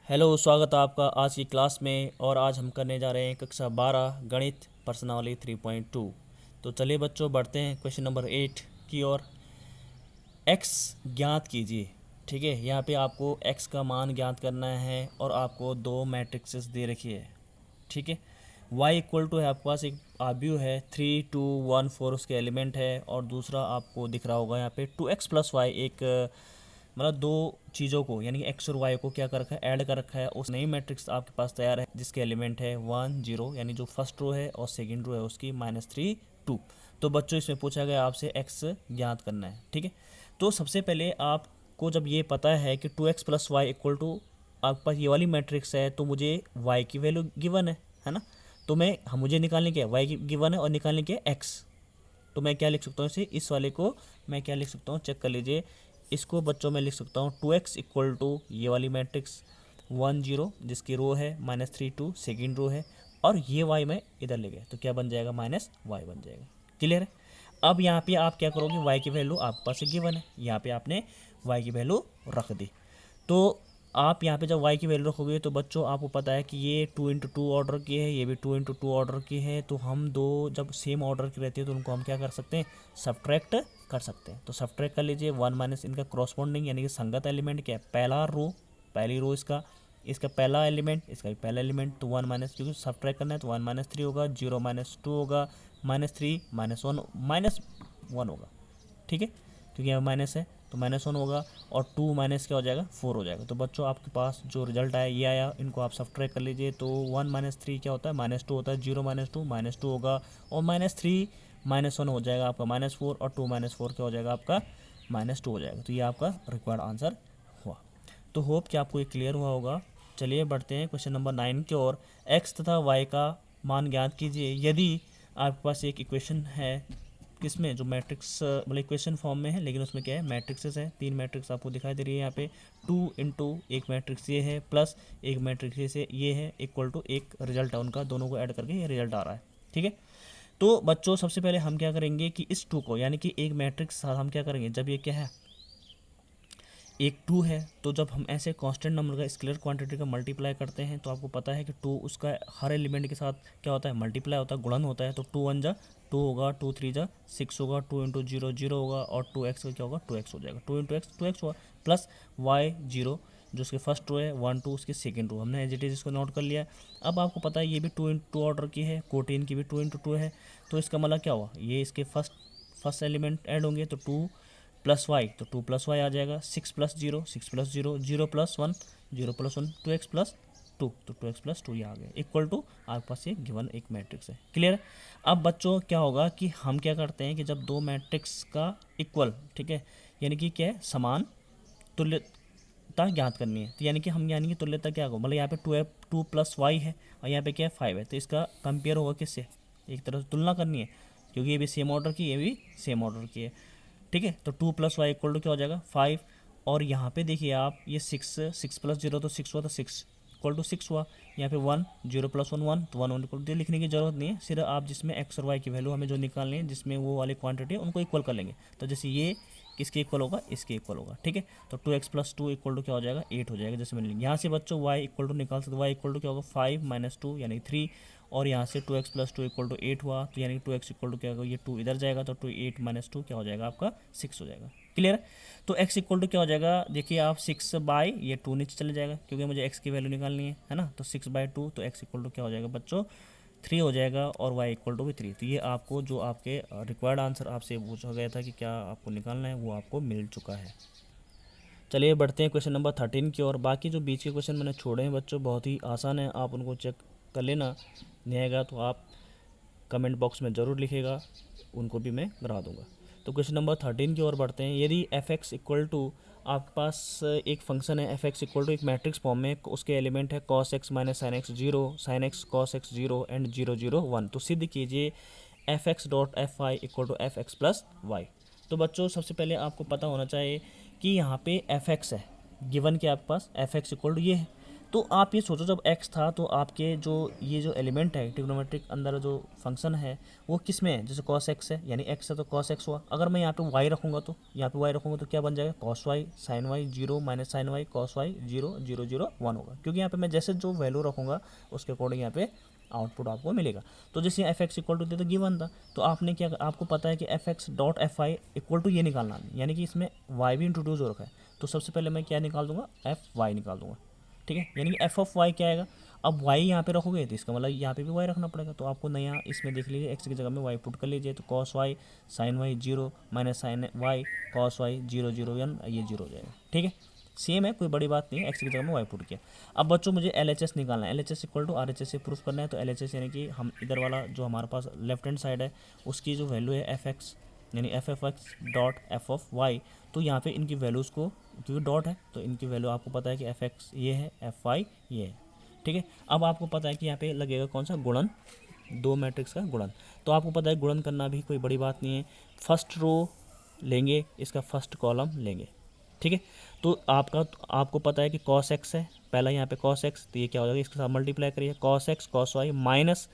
Hello, स्वागत है आपका आज की क्लास में। और आज हम करने जा रहे हैं कक्षा 12 गणित प्रश्नावली 3.2। तो चलिए बच्चों, बढ़ते हैं क्वेश्चन नंबर 8 की ओर। x ज्ञात कीजिए। ठीक है, यहाँ पे आपको x का मान ज्ञात करना है और आपको दो मैट्रिक्सेस दे रखी है। ठीक है, y इक्वल टू है आपके पास एक आव्यूह है 3 2 1 4 उसके एलिमेंट है, और दूसरा आपको दिख रहा होगा यहाँ पे 2x प्लस वाई एक मतलब दो चीज़ों को यानी कि x और y को क्या कर रखा है, ऐड कर रखा है। उस नई मैट्रिक्स आपके पास तैयार है जिसके एलिमेंट है 1 0 यानी जो फर्स्ट रो है, और सेकंड रो है उसकी -3 2। तो बच्चों इसमें पूछा गया आपसे x ज्ञात करना है। ठीक है, तो सबसे पहले आपको जब ये पता है कि 2x plus Y equal to आपके पास ये वाली मैट्रिक्स है, तो मुझे y की वैल्यू गिवन है ना। तो मुझे निकालने के y की गिवन है और निकालने के x। तो मैं क्या लिख सकता हूँ इसे, इस वाले को मैं क्या लिख सकता हूँ, चेक कर लीजिए। इसको बच्चों में लिख सकता हूँ 2x इक्वल टू ये वाली मैट्रिक्स 1 0 जिसकी रो है -3 2 सेकेंड रो है, और ये y मैं इधर ले गया तो क्या बन जाएगा, -y बन जाएगा। क्लियर है। अब यहाँ पे आप क्या करोगे, y की वैल्यू आपके पास गिवन है, यहाँ पे आपने y की वैल्यू रख दी। तो आप यहाँ पे जब y की वैल्यू रखोगे तो बच्चों आपको पता है कि ये 2 × 2 ऑर्डर की है, ये भी 2 × 2 ऑर्डर की है। तो हम दो जब सेम ऑर्डर की रहती है तो उनको हम क्या कर सकते हैं, सब्ट्रैक्ट कर सकते हैं। तो सब्ट्रैक्ट कर लीजिए 1 माइनस इनका क्रॉसपोंडिंग यानी कि संगत एलिमेंट क्या है, पहला रो पहली रो इसका पहला एलिमेंट, इसका भी पहला एलिमेंट। तो 1 माइनस, क्योंकि सब्ट्रैक्ट करना है तो 1 - 3 होगा, 0 - 2 होगा, -3 -1 होगा। ठीक है, क्योंकि यहाँ माइनस है तो -1 होगा, और 2 माइनस क्या हो जाएगा, 4 हो जाएगा। तो बच्चों आपके पास जो रिजल्ट आया ये आया, इनको आप सब्ट्रैक्ट कर लीजिए। तो 1 - 3 क्या होता है, -2 होता है, 0 - 2 -2 होगा, और -3 -1 हो जाएगा आपका -4, और 2 - 4 क्या हो जाएगा आपका -2 हो जाएगा। तो ये आपका रिक्वायर्ड आंसर हुआ। तो होप कि आपको ये क्लियर हुआ होगा। चलिए बढ़ते हैं क्वेश्चन नंबर 9 की ओर। एक्स तथा वाई का मान ज्ञात कीजिए। यदि आपके पास एक इक्वेशन है, किसमें, जो मैट्रिक्स मतलब इक्वेशन फॉर्म में है, लेकिन उसमें क्या है, मैट्रिक्सेस है, 3 मैट्रिक्स आपको दिखाई दे रही है यहाँ पे। 2 × एक मैट्रिक्स ये है, प्लस एक मैट्रिक्स ये है, इक्वल टू एक रिजल्ट है उनका, दोनों को ऐड करके ये रिजल्ट आ रहा है। ठीक है, तो बच्चों सबसे पहले हम क्या करेंगे कि इस 2 को यानी कि एक मैट्रिक्स साथ हम क्या करेंगे, जब ये क्या है एक 2 है, तो जब हम ऐसे कांस्टेंट नंबर का स्केलर क्वांटिटी का मल्टीप्लाई करते हैं तो आपको पता है कि 2 उसका हर एलिमेंट के साथ क्या होता है, मल्टीप्लाई होता है, गुणन होता है। तो 2 1 जा 2 होगा, 2 3 जा 6 होगा, 2 × 0 0 होगा, और 2x का क्या होगा, 2x हो जाएगा। 2 × x 2x हुआ, प्लस y 0 जो उसके फर्स्ट रो है, 1 2 उसके सेकेंड रो, हमने एज इट इज इसको नोट कर लिया। अब आपको पता है ये भी 2 × 2 ऑर्डर की है, कोटीन की भी 2 × 2 है। तो इसका मतलब क्या हुआ, ये इसके फर्स्ट एलिमेंट ऐड होंगे, तो 2 प्लस वाई, तो 2 + y आ जाएगा। 6 + 0 6 + 0 0 + 1 0 + 1 2x + 2, तो 2x + 2 ये आ गया, इक्वल टू आपके पास ये गिवन एक मैट्रिक्स है। क्लियर है। अब बच्चों क्या होगा कि हम क्या करते हैं कि जब दो मैट्रिक्स का इक्वल, ठीक है, यानी कि क्या है, समान तुल्यता ज्ञात करनी है। तो यानी कि तुल्यता क्या होगा, मतलब यहाँ पे 2 + y है और यहाँ पे क्या है 5 है, तो इसका कंपेयर होगा किससे, एक तरह से तुलना करनी है, क्योंकि ये भी सेम ऑर्डर की, ये भी सेम ऑर्डर की है। ठीक है, तो 2 + y इक्वल टू क्या हो जाएगा 5, और यहाँ पे देखिए आप ये 6 + 0 तो 6 हुआ, तो 6 इक्वल टू 6 हुआ। यहाँ पे 1 0 + 1 1, तो 1 1 इक्वल टू, लिखने की जरूरत नहीं है, सिर्फ आप जिसमें x और y की वैल्यू हमें जो निकालनी है, जिसमें वो वाली क्वांटिटी है उनको इक्वल कर लेंगे। तो जैसे ये किसके इक्वल होगा, इसके इक्वल होगा। ठीक है, तो 2x + 2 इक्वल टू क्या हो जाएगा 8 हो जाएगा। जैसे मैंने यहाँ से बच्चों y इक्वल टू निकाल सकते, y इक्वल टू क्या होगा 5 - 2 यानी 3, और यहाँ से 2x + 2 इक्वल टू 8 हुआ, तो यानी 2x इक्वल टू क्या होगा, ये 2 इधर जाएगा, तो 8 - 2 क्या हो जाएगा आपका 6 हो जाएगा। क्लियर है। तो x इक्वल टू क्या हो जाएगा, देखिए आप 6 ये 2 नीचे चले जाएगा, क्योंकि मुझे x की वैल्यू निकालनी है ना। तो 6/2, तो x इक्वल टू क्या हो जाएगा बच्चों 3 हो जाएगा, और y इक्वल टू भी 3। तो ये आपको जो आपके रिक्वायर्ड आंसर आपसे पूछा गया था कि क्या आपको निकालना है, वो आपको मिल चुका है। चलिए बढ़ते हैं क्वेश्चन नंबर 13 की ओर। बाकी जो बीच के क्वेश्चन मैंने छोड़े हैं बच्चों, बहुत ही आसान है, आप उनको चेक कर लेना। नहीं आएगा तो आप कमेंट बॉक्स में ज़रूर लिखिएगा, उनको भी मैं करा दूंगा। तो क्वेश्चन नंबर 13 की ओर बढ़ते हैं। यदि f(x) इक्वल टू आपके पास एक फंक्शन है f(x) इक्वल टू एक मैट्रिक्स फॉर्म में, उसके एलिमेंट है cos x - sin x 0, sin x cos x 0 and 0 0 1, तो सिद्ध कीजिए f(x.fy) equal to f(x + y)। तो बच्चों सबसे पहले आपको पता होना चाहिए कि यहाँ पे f(x) है गिवन के आपके पास f(x) इक्वल टू ये है, तो आप ये सोचो जब x था तो आपके जो ये जो एलिमेंट है ट्रिग्नोमेट्रिक अंदर जो फंक्शन है वो किस में है, जैसे cos x है यानी x है तो cos x हुआ। अगर मैं यहाँ पे y रखूँगा तो यहाँ पे y रखूँगा तो क्या बन जाएगा, cos y sin y 0 minus sin y cos y 0 0 0 1 होगा, क्योंकि यहाँ पे मैं जैसे जो वैल्यू रखूँगा उसके अकॉर्डिंग यहाँ पे आउटपुट आपको मिलेगा। तो जैसे यहाँ एफ एक्स इक्वल टू दे तो गिवन था, तो आपने क्या, आपको पता है कि f x dot f i equal to ये निकालना, यानी कि इसमें वाई भी इंट्रोड्यूस हो रखा है। तो सबसे पहले मैं क्या निकाल दूंगा, एफ वाई निकाल दूंगा, ठीक है। यानी कि एफ ऑफ वाई क्या आएगा, अब वाई यहाँ पे रखोगे तो इसका मतलब यहाँ पे भी वाई रखना पड़ेगा। तो आपको नया इसमें देख लीजिए एक्स की जगह में वाई पुट कर लीजिए, तो cos y sine y 0 minus sine y cos y 0 0 1 ये 0 हो जाएगा, ठीक है। सेम है, कोई बड़ी बात नहीं है, एक्स की जगह में वाई पुट किया। अब बच्चों मुझे एल एच एस निकालना है, L H S equal to R H S से प्रूफ करना है। तो एल एच एस यानी कि हम इधर वाला जो हमारे पास लेफ्ट हैंड साइड है उसकी जो वैल्यू है एफ एक्स यानी f f x dot f of y, तो यहाँ पे इनकी वैल्यूज़ को, क्योंकि डॉट है तो इनकी वैल्यू आपको पता है कि एफ एक्स ये है, एफ वाई ये है, ठीक है। अब आपको पता है कि यहाँ पे लगेगा कौन सा गुणन, दो मैट्रिक्स का गुणन। तो आपको पता है गुणन करना भी कोई बड़ी बात नहीं है, फर्स्ट रो लेंगे, इसका फर्स्ट कॉलम लेंगे, ठीक है। तो आपको पता है कि cos x है, पहला यहाँ पे cos x, तो ये क्या हो जाएगा, इसके साथ मल्टीप्लाई करिए cos x cos y minus,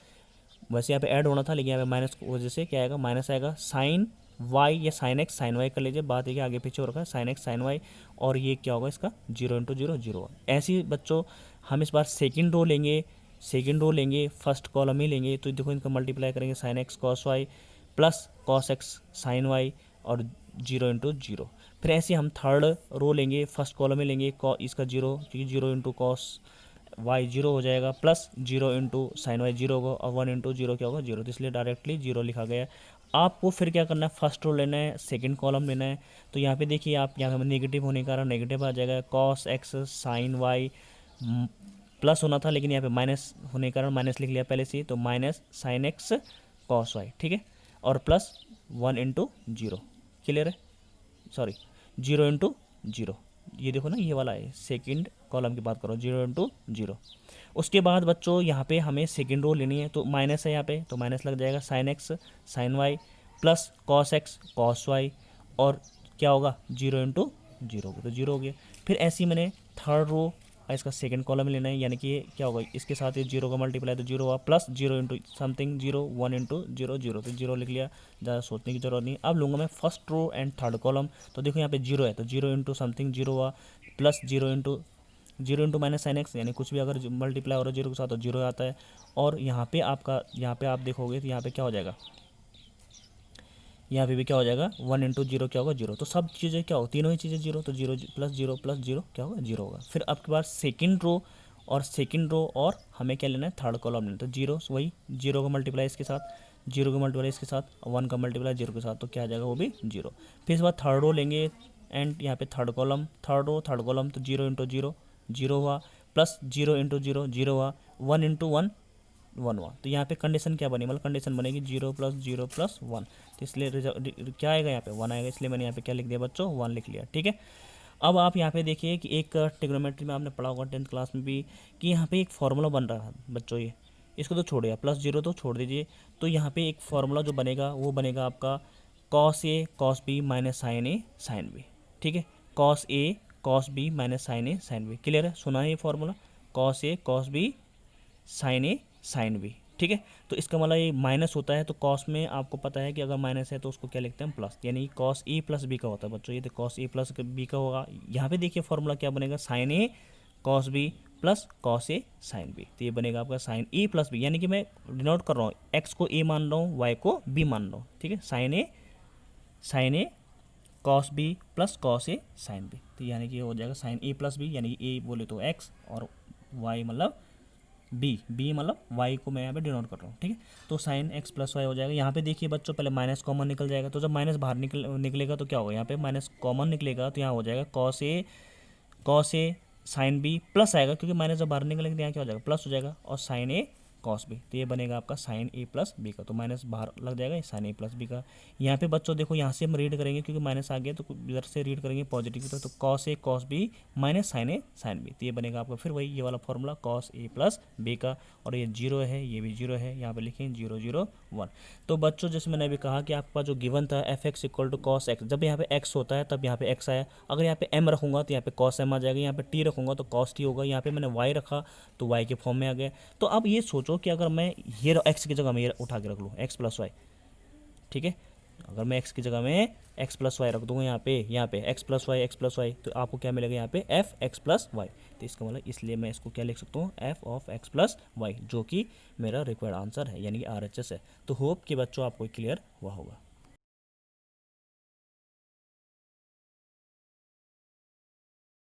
वैसे यहाँ पे ऐड होना था लेकिन यहाँ पे माइनस की वजह से क्या आएगा, माइनस आएगा sin y या sin x sin y कर लीजिए, बात है कि आगे पीछे हो रखा है sin x sin y, और ये क्या होगा इसका 0 इंटू 0 0। ऐसे ही बच्चों हम इस बार सेकेंड रो लेंगे फर्स्ट कॉलम ही लेंगे, तो देखो इनका मल्टीप्लाई करेंगे sin x cos y plus cos x sin y और 0 इंटू 0। फिर ऐसे हम थर्ड रो लेंगे, फर्स्ट कॉलम में लेंगे इसका 0, क्योंकि 0 इंटू कॉस वाई 0 हो जाएगा, प्लस 0 इंटू साइन वाई 0 होगा, और 1 इंटू 0 क्या होगा 0, तो इसलिए डायरेक्टली 0 लिखा गया है। आपको फिर क्या करना है, फर्स्ट रो लेना है, सेकंड कॉलम लेना है। तो यहाँ पे देखिए आप यहाँ पे नेगेटिव होने के कारण नेगेटिव आ जाएगा, cos x sine y plus होना था लेकिन यहाँ पे माइनस होने के कारण माइनस लिख लिया पहले से ही, तो minus sine x cos y, ठीक है, और प्लस 1 इंटू 0, क्लियर है, सॉरी 0 इंटू 0, ये देखो ना ये वाला है, सेकंड कॉलम की बात करो 0 इंटू 0। उसके बाद बच्चों यहाँ पे हमें सेकंड रो लेनी है, तो माइनस है यहाँ पे, तो माइनस लग जाएगा sine x sine y plus cos x cos y, और क्या होगा 0 इंटू 0, तो 0 हो गया। फिर ऐसे ही मैंने थर्ड रो इसका सेकंड कॉलम लेना है, यानी कि ये क्या होगा, इसके साथ ये 0 का मल्टीप्लाई तो 0 हुआ, प्लस 0 इंटू समथिंग 0 1 इंटू 0 0, तो 0 लिख लिया, ज़्यादा सोचने की जरूरत नहीं। अब लूँगा मैं first row and third column, तो देखो यहाँ पे 0 है तो 0 इंटू समथिंग 0 हुआ, plus 0 into minus sine x, यानी कुछ भी अगर मल्टीप्लाई हो रहा है 0 के साथ तो 0 आता है। और यहाँ पे आप देखोगे तो यहाँ पे क्या हो जाएगा, यहाँ पे भी क्या हो जाएगा 1 इंटू 0 क्या होगा 0, तो सब चीज़ें क्या हो, तीनों ही चीज़ें 0, तो 0 प्लस 0 क्या होगा 0 होगा। फिर आपके पास सेकंड रो और हमें क्या लेना है, थर्ड कॉलम लेना है, तो 0 वही 0 का मल्टीप्लाई इसके साथ, 0 का मल्टीप्लाई इसके साथ, 1 का मल्टीप्लाई 0 के साथ, तो क्या आ जाएगा वो भी 0। फिर इसके बाद थर्ड रो लेंगे एंड यहाँ पे थर्ड कॉलम, तो 0 इंटू 0 0 हुआ, प्लस 0 इंटू 0 0 हुआ, 1 इंटू 1 1 हुआ। तो यहाँ पे कंडीशन क्या बनी, मतलब कंडीशन बनेगी 0 प्लस 1, तो इसलिए क्या आएगा यहाँ पे 1 आएगा, इसलिए मैंने यहाँ पे क्या लिख दिया बच्चों 1 लिख लिया, ठीक है। अब आप यहाँ पे देखिए कि एक ट्रिग्नोमेट्री में आपने पढ़ा होगा 10th क्लास में भी कि यहाँ पे एक फार्मूला बन रहा है बच्चों, ये इसको तो छोड़िए, प्लस 0 तो छोड़ दीजिए। तो यहाँ पे एक फार्मूला जो बनेगा वो बनेगा आपका cos A cos B minus sign A sine B, ठीक है, cos A cos B minus sign A sine B, clear है, सुना है ये formula, cos A cos B sign A sine B, ठीक है। तो इसका मतलब ये माइनस होता है, तो कॉस में आपको पता है कि अगर माइनस है तो उसको क्या लिखते हैं प्लस, यानी कॉस ए प्लस बी का होता है बच्चों, ये तो कॉस ए प्लस बी का होगा। यहाँ पे देखिए फॉर्मूला क्या बनेगा, sign A cos B plus cos A sine B, तो ये बनेगा आपका साइन ए प्लस बी, यानी कि मैं डिनोट कर रहा हूँ एक्स को ए मान रहा हूँ वाई को बी मान रहा हूँ, ठीक है, sign A cos B plus cos A sine B, तो यानी कि ये हो जाएगा साइन ए प्लस बी, यानी कि ए बोले तो एक्स और वाई मतलब बी मतलब वाई को मैं यहाँ पे डिनोट कर रहा हूँ, ठीक है। तो साइन एक्स प्लस वाई हो जाएगा। यहाँ पे देखिए बच्चों पहले माइनस कॉमन निकल जाएगा, तो जब माइनस बाहर निकलेगा तो क्या होगा, यहाँ पे माइनस कॉमन निकलेगा तो यहाँ हो जाएगा cos A sine B plus आएगा, क्योंकि माइनस जब बाहर निकलेगा तो यहाँ क्या हो जाएगा प्लस हो जाएगा, और साइन ए कॉस बी, तो ये बनेगा आपका साइन ए प्लस बी का, तो माइनस बाहर लग जाएगा साइन ए प्लस बी का। यहाँ पे बच्चों देखो यहाँ से हम रीड करेंगे क्योंकि माइनस आ गया तो इधर से रीड करेंगे पॉजिटिव की तरफ, तो cos A cos B minus sign A sine B, तो ये बनेगा आपका फिर वही ये वाला formula cos A plus B का, और ये जीरो है ये भी जीरो है, यहाँ पे लिखेंगे 0 0 1। तो बच्चों जैसे मैंने अभी कहा कि आपका जो गिवन था f x equal to cos x, जब यहाँ पे एक्स होता है तब यहाँ पे एक्स आया, अगर यहाँ पे एम रखूँगा तो यहाँ पे कॉस एम आ जाएगा, यहाँ पे टी रखूँगा तो कॉस टी होगा, यहाँ पे मैंने वाई रखा तो वाई के फॉर्म में आ गया। तो अब ये सोचो कि अगर मैं ये एक्स की जगह में ये उठा के रख लूँ एक्स प्लस वाई, ठीक है, अगर मैं x की जगह में x प्लस वाई रख दूंगा यहाँ पे x प्लस वाई, तो आपको क्या मिलेगा यहाँ पे एफ एक्स प्लस वाई, तो इसका मतलब इसलिए मैं इसको क्या लिख सकता हूँ f of x plus y, जो कि मेरा रिक्वायर्ड आंसर है यानी कि RHS है। तो होप कि बच्चों आपको क्लियर हुआ होगा।